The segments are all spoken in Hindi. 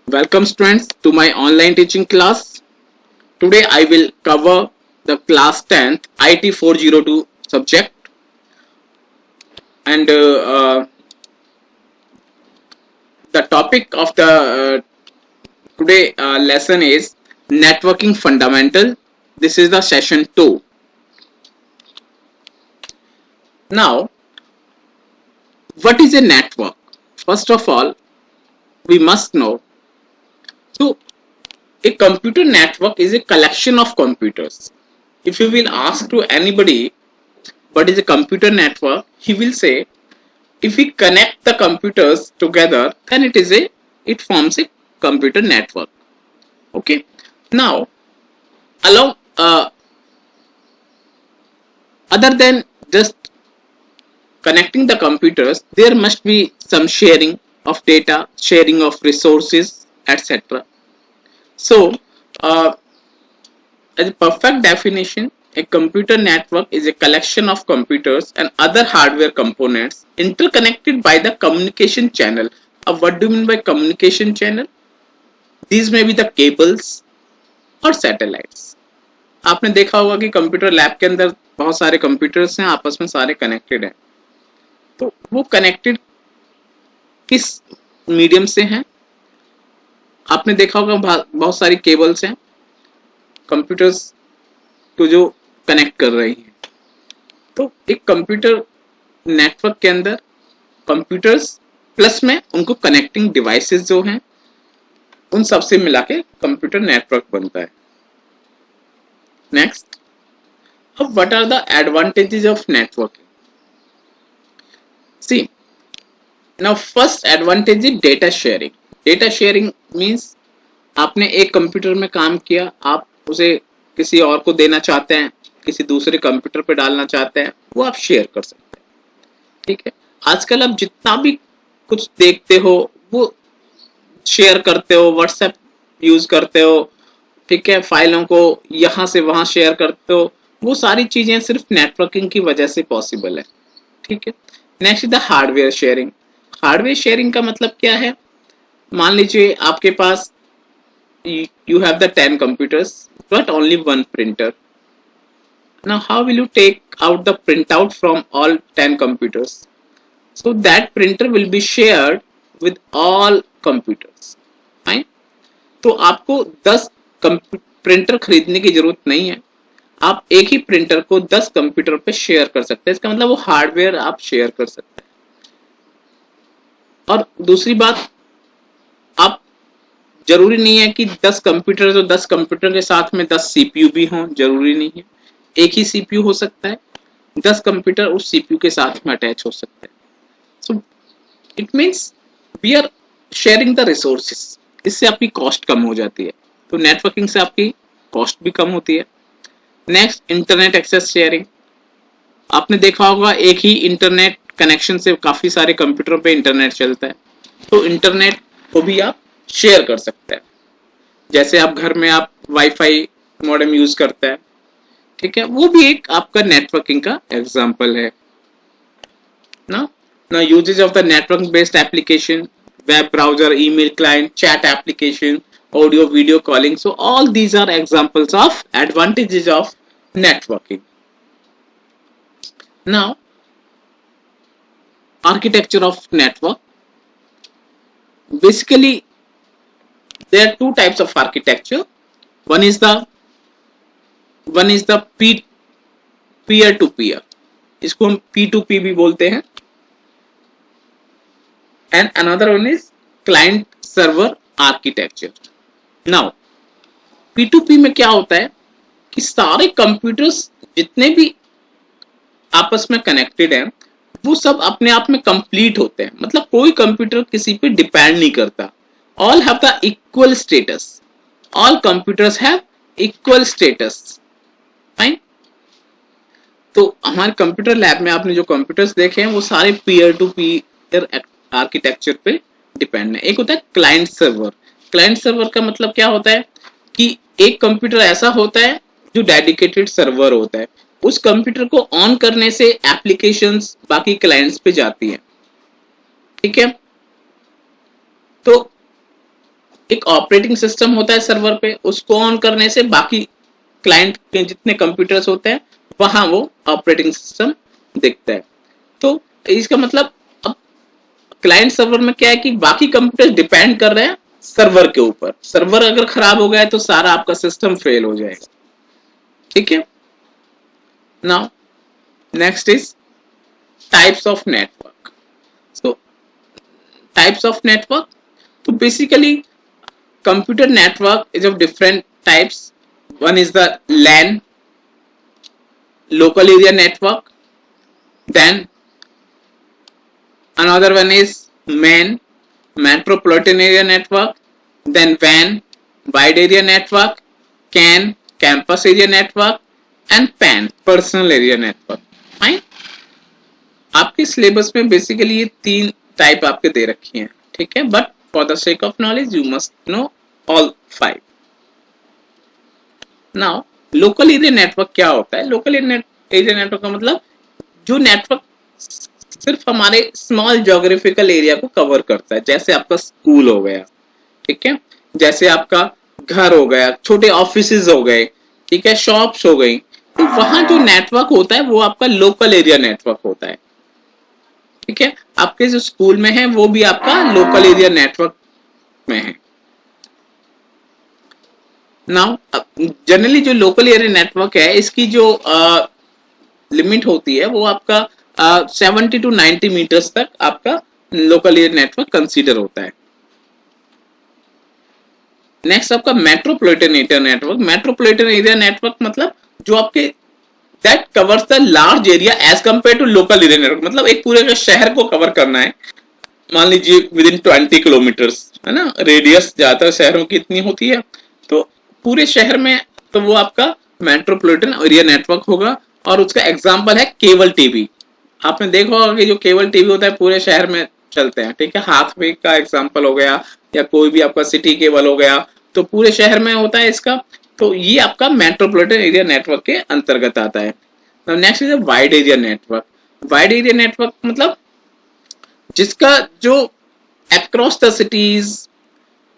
Welcome students to my online teaching class. Today I will cover the class 10th IT 402 subject and the topic of the today lesson is networking fundamental. This is the session 2. Now, what is a network? First of all, we must know. So, a computer network is a collection of computers. If you will ask to anybody what is a computer network, he will say if we connect the computers together, then it forms a computer network. Okay. Now, along other than just connecting the computers, there must be some sharing of data, sharing of resources, etc. So, uh, as a perfect definition, a computer network is a collection of computers and other hardware components interconnected by the communication channel. What do you mean by communication channel? These may be the cables or satellites. आपने देखा होगा कि कंप्यूटर लैब के अंदर बहुत सारे कंप्यूटर्स हैं, आपस में सारे कनेक्टेड हैं. तो वो कनेक्टेड किस मीडियम से हैं? आपने देखा होगा बहुत सारी केबल्स हैं कंप्यूटर्स को जो कनेक्ट कर रही हैं. तो एक कंप्यूटर नेटवर्क के अंदर कंप्यूटर्स प्लस में उनको कनेक्टिंग डिवाइसेस जो हैं उन सबसे मिला के कंप्यूटर नेटवर्क बनता है. नेक्स्ट, अब what are the advantages of networking? See, now first advantage is data sharing. Data sharing means आपने एक कंप्यूटर में काम किया, आप उसे किसी और को देना चाहते हैं, किसी दूसरे कंप्यूटर पे डालना चाहते हैं, वो आप शेयर कर सकते हैं. ठीक है. आजकल आप जितना भी कुछ देखते हो वो शेयर करते हो, व्हाट्सएप यूज करते हो, ठीक है, फाइलों को यहां से वहां शेयर करते हो, वो सारी चीजें सिर्फ नेटवर्किंग की वजह से पॉसिबल है. ठीक है. Next the hardware sharing. Hardware sharing का मतलब क्या है? मान लीजिए आपके पास you have the 10 computers but only one printer. Now how will you take out the printout from all 10 computers? So that printer will be shared with all computers. Fine. तो आपको 10 प्रिंटर खरीदने की जरूरत नहीं है, आप एक ही प्रिंटर को 10 कंप्यूटर पे शेयर कर सकते हैं. इसका मतलब वो हार्डवेयर आप शेयर कर सकते हैं. और दूसरी बात, आप जरूरी नहीं है कि 10 कंप्यूटर तो 10 कंप्यूटर के साथ में 10 सीपीयू भी हों, जरूरी नहीं है. एक ही सीपीयू हो सकता है, 10 कंप्यूटर उस सीपीयू के साथ में अटैच हो सकते हैं. So it means we are sharing the resources. इससे आपकी कॉस्ट कम हो जाती है. तो नेटवर्किंग से आपकी कॉस्ट भी कम होती है. Next, internet access sharing. आपने देखा होगा एक ही इंटरनेट कनेक्शन से काफी सारे कंप्यूटर पे इंटरनेट चलता है. तो इंटरनेट को भी आप शेयर कर सकते हैं. जैसे आप घर में आप वाईफाई मॉडेम यूज करते हैं, ठीक है, वो भी एक आपका नेटवर्किंग का एग्जांपल है ना. ना usages of the network based application, web browser, email client, chat application, audio video calling. So all these are examples of advantages of networking. Now, architecture of network. Basically there are two types of architecture. One is the peer to peer, इसको हम P2P भी बोलते हैं. and another one is client server architecture. now P2P में क्या होता है कि सारे कंप्यूटर्स जितने भी आपस में कनेक्टेड हैं वो सब अपने आप में कंप्लीट होते हैं. मतलब कोई कंप्यूटर किसी पे डिपेंड नहीं करता. All have the equal status. All computers have equal status. Fine. तो हमारे कंप्यूटर लैब में आपने जो कंप्यूटर्स देखे हैं वो सारे पीयर टू पीयर आर्किटेक्चर पे डिपेंड है. एक होता है क्लाइंट सर्वर. क्लाइंट सर्वर का मतलब क्या होता है कि एक कंप्यूटर ऐसा होता है जो डेडिकेटेड सर्वर होता है. उस कंप्यूटर को ऑन करने से एप्लीकेशंस बाकी क्लाइंट्स पे जाती हैं. ठीक है. तो एक ऑपरेटिंग सिस्टम होता है सर्वर पे, उसको ऑन करने से बाकी क्लाइंट के जितने कंप्यूटर्स होते हैं वहां वो ऑपरेटिंग सिस्टम दिखता है। तो इसका मतलब अब क्लाइंट सर्वर में क्या है कि बाकी कंप्यूटर डिपेंड कर रहे हैं सर्वर के ऊपर। सर्वर अगर खराब हो गया है तो सारा आपका सिस्टम फेल हो जाएगा। ठीक है। Now next is types of network. So types of network, तो basically computer network is of different types. One is the LAN, local area network. Then another one is MAN, metropolitan area network. Then WAN, wide area network. CAN, campus area network. And PAN, personal area network. Fine. आपके सिलेबस में बेसिकली ये 3 टाइप आपके दे रखी हैं। ठीक है, but for the sake of knowledge you must know all 5. Now local area network क्या होता है? लोकल एरिया नेटवर्क का मतलब जो नेटवर्क सिर्फ हमारे स्मॉल ज्योग्राफिकल एरिया को कवर करता है, जैसे आपका स्कूल हो गया, ठीक है, जैसे आपका घर हो गया, छोटे ऑफिसेज हो गए, ठीक है, शॉप्स हो गई, तो वहां जो नेटवर्क होता है वो आपका लोकल एरिया नेटवर्क होता है। ठीक है, आपके जो स्कूल में है वो भी आपका लोकल एरिया नेटवर्क में है। नाउ जनरली जो लोकल एरिया नेटवर्क है इसकी जो लिमिट होती है वो आपका 70 to 90 मीटर्स तक आपका लोकल एरिया नेटवर्क कंसीडर होता है। नेक्स्ट आपका metropolitan area network. Metropolitan area network मतलब जो आपके that covers the large area as compared to local area network, मतलब एक पूरे शहर को कवर करना है, मान लीजिए विद इन 20 किलोमीटर्स, है ना, रेडियस ज्यादातर शहरों की इतनी होती है, तो पूरे शहर में तो वो आपका मेट्रोपॉलिटन एरिया नेटवर्क होगा। और उसका एग्जांपल है केबल टीवी। आपने देखा होगा कि जो केबल टीवी होता है पूरे शहर में चलते हैं, ठीक है, हाथवे का एग्जांपल हो गया या कोई भी आपका सिटी केबल हो गया, तो पूरे शहर में होता है इसका, तो ये आपका मेट्रोपॉलिटन एरिया नेटवर्क के अंतर्गत आता है। Next is wide area network. Wide area network मतलब जिसका जो across the cities,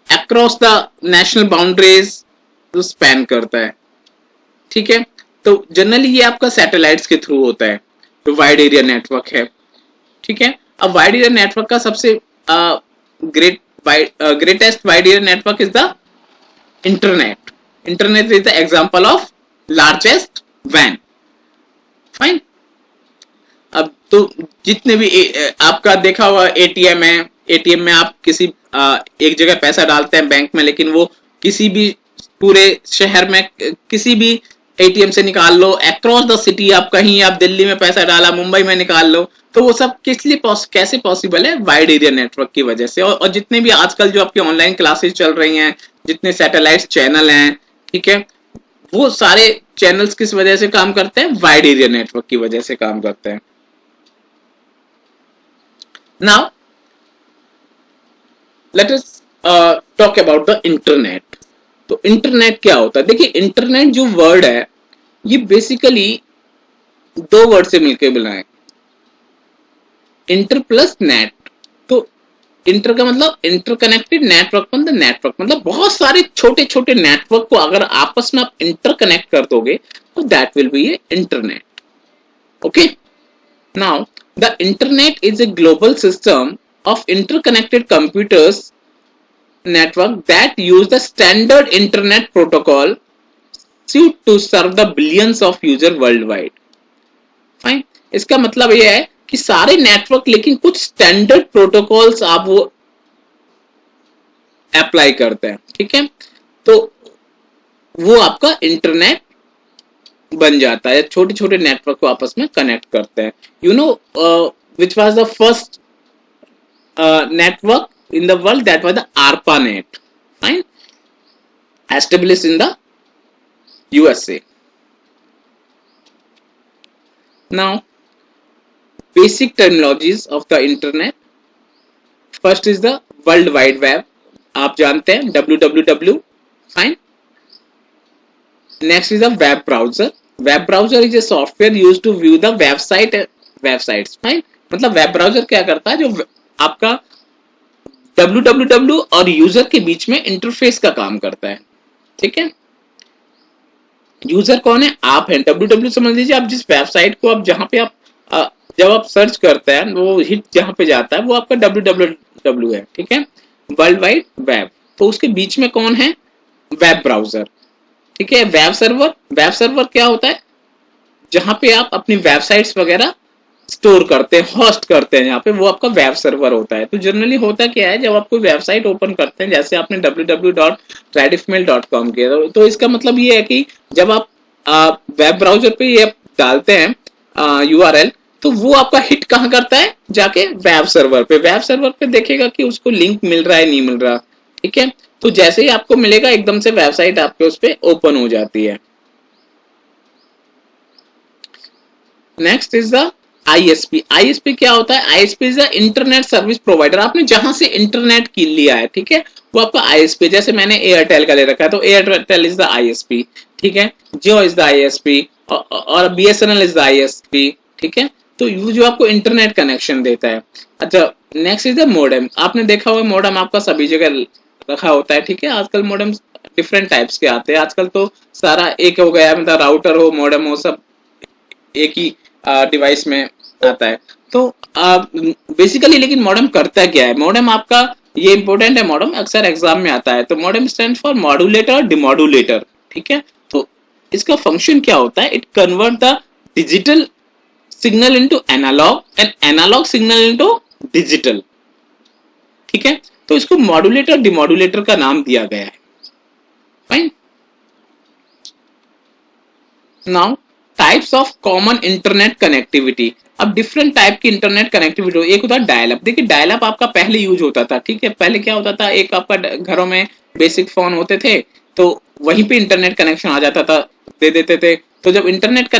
across the national boundaries तो स्पैन करता है। ठीक है, तो जनरली ये आपका सैटेलाइट्स के थ्रू होता है, तो वाइड एरिया नेटवर्क है। ठीक है, अब वाइड एरिया नेटवर्क का सबसे greatest wide area network is the internet. Internet is the example of largest वैन। फाइन। अब तो जितने भी आपका देखा हुआ एटीएम है, एटीएम में आप किसी एक जगह पैसा डालते हैं बैंक में, लेकिन वो किसी भी पूरे शहर में किसी भी एटीएम से निकाल लो, अक्रॉस द सिटी, आप कहीं आप दिल्ली में पैसा डाला, मुंबई में निकाल लो, तो वो सब किस लिए कैसे पॉसिबल है? वाइड एरिया नेटवर्क की वजह से। और जितने भी आजकल जो आपकी ऑनलाइन क्लासेस चल रही हैं, जितने सैटेलाइट चैनल हैं, ठीक है, वो सारे चैनल्स किस वजह से काम करते हैं? वाइड एरिया नेटवर्क की वजह से काम करते हैं। Now let us talk about the internet. तो इंटरनेट क्या होता है? देखिए, इंटरनेट जो वर्ड है ये बेसिकली 2 वर्ड से मिलकर बना है, इंटर प्लस नेट। तो इंटर का मतलब इंटरकनेक्टेड, नेटवर्क मतलब नेटवर्क, मतलब बहुत सारे छोटे छोटे नेटवर्क को अगर आपस में आप इंटरकनेक्ट कर दोगे तो that will be A internet. Okay, now the internet is a global system of interconnected computers network that use the standard internet protocol to serve the billions of user worldwide. Fine. इसका मतलब यह है कि सारे नेटवर्क लेकिन कुछ स्टैंडर्ड प्रोटोकॉल्स आप वो अप्लाई करते हैं, ठीक है, तो वो आपका इंटरनेट बन जाता है। छोटे छोटे नेटवर्क को आपस में कनेक्ट करते हैं। You know which was the first network in the world? That was the ARPANET, fine, established in the USA. Now basic terminologies of the internet. First is the World Wide Web, आप जानते हैं, www, fine. Next is the web browser. Web browser is a software used to view the websites, fine. मतलब वेब ब्राउजर क्या करता है? जो आपका www और यूजर के बीच में इंटरफेस का काम करता है। ठीक है, यूजर कौन है? आप हैं। www समझ लीजिए आप जिस वेबसाइट को आप जहां पे आप जब आप सर्च करते हैं वो हिट जहां पे जाता है वो आपका www है। ठीक है, वर्ल्ड वाइड वेब। तो उसके बीच में कौन है? Web browser. ठीक है, वेब सर्वर। वेब सर्वर क्या होता है? जहां पे आप अपनी वेबसाइट्स वगैरह स्टोर करते हैं, होस्ट करते हैं, यहाँ पे वो आपका वेब सर्वर होता है। तो जनरली होता क्या है, जब आप कोई वेबसाइट ओपन करते हैं, जैसे आपने www.tradifmail.com किया, तो इसका मतलब ये है कि जब आप वेब ब्राउजर पे ये डालते हैं URL, तो वो आपका हिट कहाँ करता है? जाके वेब सर्वर पे। वेब सर्वर पे देखेगा कि उसको लिंक मिल रहा है नहीं मिल रहा। ठीक है, तो जैसे ही आपको मिलेगा एकदम से वेबसाइट आपके उस पर ओपन हो जाती है। Next is the ISP। ISP क्या होता है? ISP is the internet service provider. आपने जहां से इंटरनेट की लिया है, ठीक है, वो आपका ISP। जैसे मैंने एयरटेल का ले रखा है तो एयरटेल इज द ISP। ठीक है, जियो इज द ISP और BSNL इज द ISP। ठीक है, तो ये जो आपको इंटरनेट कनेक्शन देता है। अच्छा, नेक्स्ट इज द मॉडेम। आपने देखा हुआ मॉडेम आपका सभी जगह रखा होता है। ठीक है, आजकल मॉडेम डिफरेंट टाइप्स के आते हैं। आजकल तो सारा एक हो गया है, मतलब राउटर हो मॉडेम हो सब एक ही डिवाइस में आता है। तो बेसिकली लेकिन मॉडेम करता क्या है? मॉडेम आपका ये इंपॉर्टेंट है, मॉडेम अक्सर एग्जाम में आता है। तो मॉडेम स्टैंड फॉर मॉड्यूलेटर और डिमॉड्यूलेटर। ठीक है, तो इसका फंक्शन क्या होता है? It convert the digital signal into analog and analog signal into digital. ठीक है, तो इसको मॉड्यूलेटर डिमॉड्यूलेटर का नाम दिया गया है। Fine. Now types of common internet connectivity. अब डिफरेंट टाइप की इंटरनेट कनेक्टिविटी, एक होता है डायल अप। देखिए डायल अप आपका पहले यूज होता था। ठीक है, पहले क्या होता था, एक आपका घरों में बेसिक फोन होते थे तो वहीं पे इंटरनेट कनेक्शन आ जाता था, दे देते थे। तो जब इंटरनेट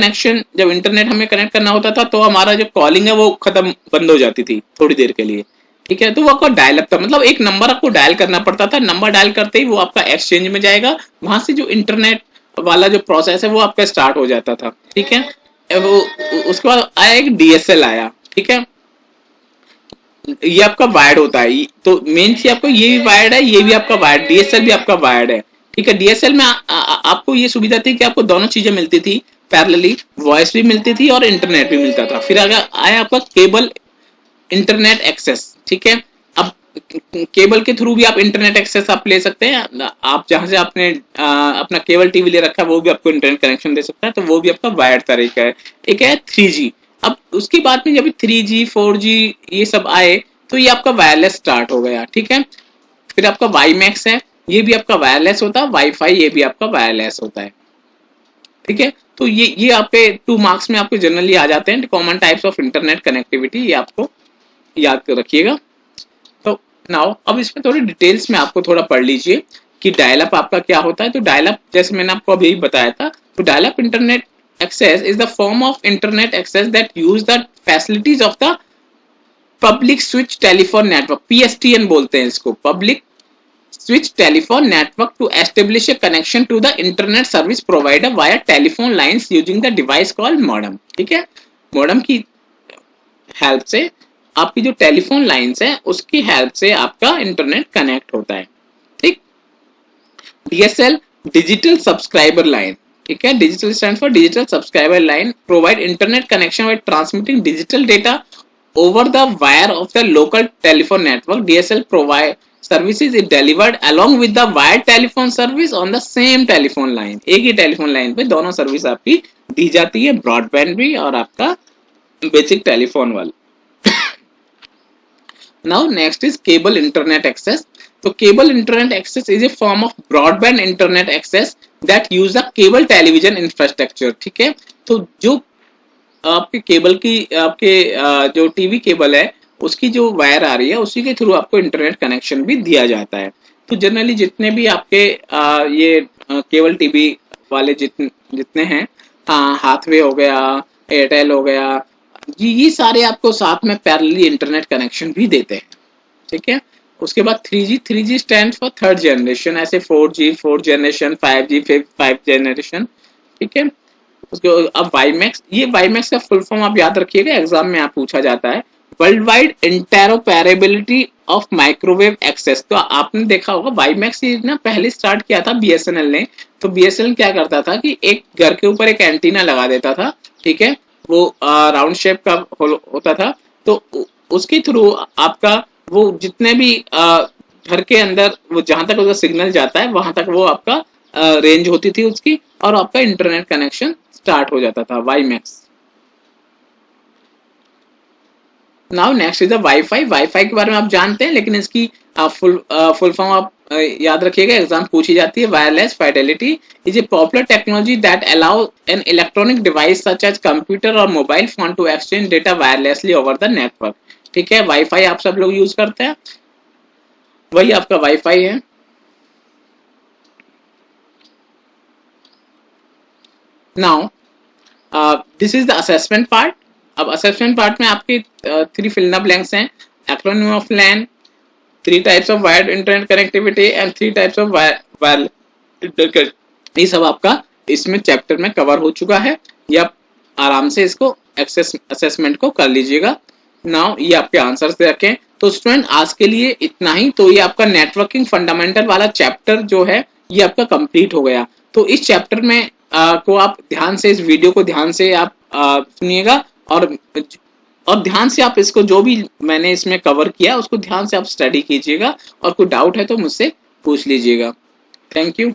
हमें कनेक्ट करना होता था तो हमारा जो कॉलिंग है वो खत्म बंद हो जाती थी थोड़ी देर के लिए। ठीक है, तो वो आपका डायल अप था, मतलब एक नंबर आपको डायल करना पड़ता था। नंबर डायल करते ही वो आपका एक्सचेंज में जाएगा, वहां से जो इंटरनेट वाला जो प्रोसेस है वो आपका स्टार्ट हो जाता था। ठीक है, वो उसके बाद आया एक DSL आया। ठीक है, ये आपका वायर्ड होता है। तो मेन चीज आपको ये भी वायर्ड है, ये भी आपका वायर्ड, DSL भी आपका वायर्ड है। ठीक है, DSL में आपको ये सुविधा थी कि आपको दोनों चीजें मिलती थी पैरेलली, वॉइस भी मिलती थी और इंटरनेट भी मिलता था। फिर आया आपका केबल इंटरनेट एक्सेस। ठीक है, अब केबल के थ्रू भी आप इंटरनेट एक्सेस आप ले सकते हैं। आप जहां से आपने अपना केबल टीवी ले रखा है वो भी आपको इंटरनेट कनेक्शन दे सकता है, तो वो भी आपका वायर्ड तरीका है। एक है 3G। अब उसके बाद में जब 3G 4G ये सब आए तो ये आपका वायरलेस स्टार्ट हो गया। ठीक है, फिर आपका WiMAX है, ये भी आपका वायरलेस होता है। वाईफाई ये भी आपका वायरलेस होता है। ठीक है, तो ये आपके 2 मार्क्स में आपको जनरली आ जाते हैं। Common types of internet connectivity, ये आपको याद रखिएगा। तो नाउ अब इसमें थोड़ी डिटेल्स में आपको थोड़ा पढ़ लीजिए कि डायल अप आपका क्या होता है। तो डायल अप जैसे मैंने आपको अभी बताया था, तो dial up internet access is the form of internet access that use the facilities of the public switch telephone network. PSTN बोलते हैं इसको, public switch telephone network, to establish a connection to the internet service provider via telephone lines using the device called modem. ठीक है, मॉडेम की हेल्प से आपकी जो टेलीफोन लाइंस है उसकी हेल्प से आपका इंटरनेट कनेक्ट होता है। ठीक, DSL डिजिटल सब्सक्राइबर लाइन। ठीक है, digital stand for digital subscriber line, provide internet connection by transmitting digital data over the wire of the local telephone network. DSL provide services is delivered along with the wired telephone service on the same telephone line। एक ही टेलीफोन लाइन पे दोनों सर्विस आपकी दी जाती है, ब्रॉडबैंड भी और आपका बेसिक टेलीफोन वाला। Now next is cable internet access। तो cable internet access is a form of broadband internet access that use the cable television infrastructure। ठीक है, तो जो आपके केबल की आपके जो टीवी केबल है उसकी जो वायर आ रही है उसी के थ्रू आपको इंटरनेट कनेक्शन भी दिया जाता है। तो जनरली जितने भी आपके ये केबल टीवी वाले जितने हैं, हाथवे हो गया, एयरटेल हो गया, ये सारे आपको साथ में पैरेलली इंटरनेट कनेक्शन भी देते हैं। ठीक है, उसके बाद 3G stand for third generation, ऐसे 4G 4th generation, 5G 5th generation. ठीक है, उसके अब WiMAX, ये WiMAX का फुल फॉर्म आप याद रखिएगा, एग्जाम में आप पूछा जाता है। World wide interoperability of microwave access. तो आपने देखा होगा वाईमैक्स ना पहले स्टार्ट किया था बीएसएनएल ने। तो बीएसएनएल क्या करता था कि एक घर के ऊपर एक एंटीना लगा देता था, ठीक है, वो राउंड शेप का होता था। तो उसके थ्रू आपका वो जितने भी घर के अंदर वो जहां तक उसका सिग्नल जाता है वहां तक वो आपका रेंज होती थी उसकी, और आपका इंटरनेट कनेक्शन स्टार्ट हो जाता था WiMAX. Now next is the wifi. Wifi के बारे में आप जानते हैं, लेकिन इसकी फुल फॉर्म आप याद रखिएगा, एग्जाम पूछी जाती है। Wireless fidelity is a popular technology that allow an electronic device such as computer और mobile phone to exchange data wirelessly over the network. ठीक है, वाईफाई आप सब लोग यूज करते हैं, वही आपका वाईफाई है। Now this is the assessment part. अब असेसमेंट पार्ट में आपके 3 फिल इन द ब्लैंक्स हैं। Acronym of LAN, 3 types of wired internet connectivity and 3 types of wire interconnect. ये सब आपका इसमें चैप्टर में कवर हो चुका है। ये आप आराम से इसको असेसमेंट को कर लीजिएगा। नाउ ये आपके आंसर्स दे रखें। तो स्टूडेंट आज के लिए इतना ही। तो ये आपका नेटवर्किंग फंडामेंटल वाला चैप्टर जो है ये आपका कंप्लीट हो गया। तो इस चैप्टर में को आप ध्यान से, इस वीडियो को ध्यान से आप सुनिएगा, और ध्यान से आप इसको जो भी मैंने इसमें कवर किया उसको ध्यान से आप स्टडी कीजिएगा, और कोई डाउट है तो मुझसे पूछ लीजिएगा। Thank you.